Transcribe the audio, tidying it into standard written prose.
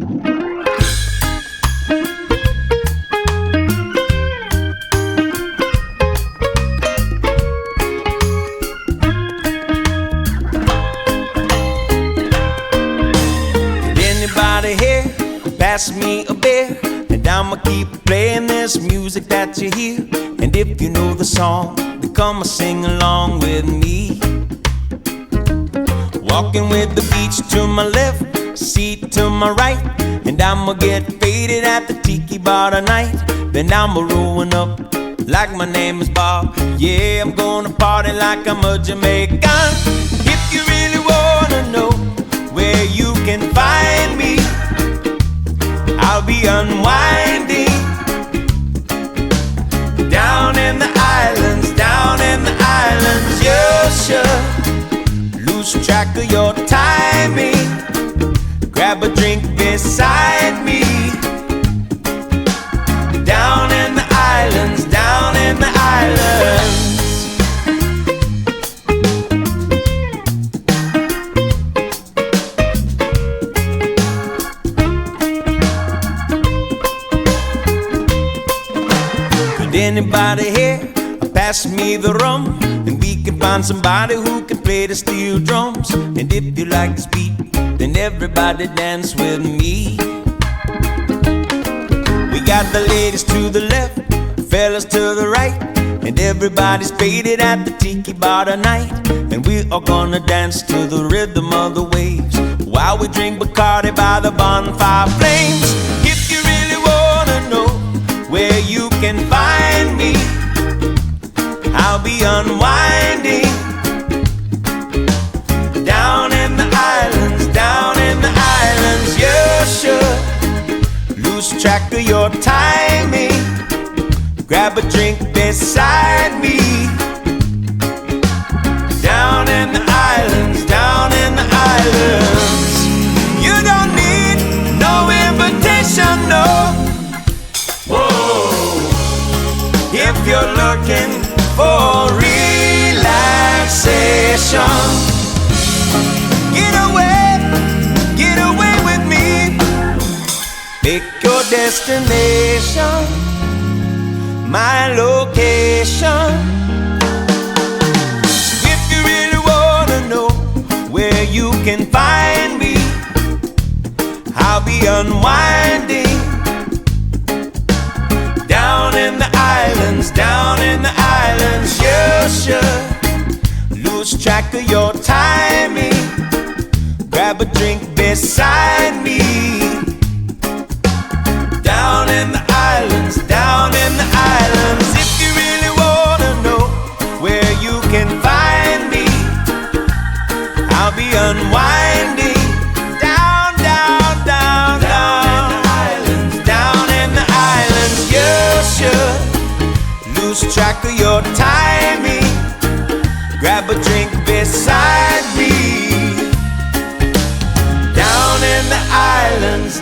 Anybody here pass me a beer, and I'ma keep playing this music that you hear. And if you know the song, then come and sing along with me. Walking with the beach to my left, seat to my right, and I'ma get faded at the Tiki bar tonight. Then I'ma rolling up like my name is Bob. Yeah, I'm gonna party like I'm a Jamaican. If you really wanna know where you can find me, I'll be unwinding down in the islands, down in the islands. You should lose track of your timing. Grab a drink beside me. Down in the islands, down in the islands. Could anybody here pass me the rum, and we can find somebody who can play the steel drums. And if you like this beat, then everybody dance with me. We got the ladies to the left, fellas to the right, and everybody's faded at the Tiki bar tonight. And we are gonna dance to the rhythm of the waves while we drink Bacardi by the bonfire flames. If you really wanna know where you can find me, I'll be unwinding down in the islands, down in the islands. You should lose track of your timing. Grab a drink beside me. Down in the islands, down in the islands. You don't need no invitation, no. Whoa. If you're looking for relaxation, get away with me. Pick your destination, my location. If you really wanna know where you can find me, I'll be unwinding down in the islands, down in the islands. You should lose track of your timing. Grab a drink beside me. Down in the islands, down in the islands. If you really wanna know where you can find me, I'll be unwinding down, down, down, down, down in the islands. You should lose track of your timing. Grab a drink beside me. Down in the islands,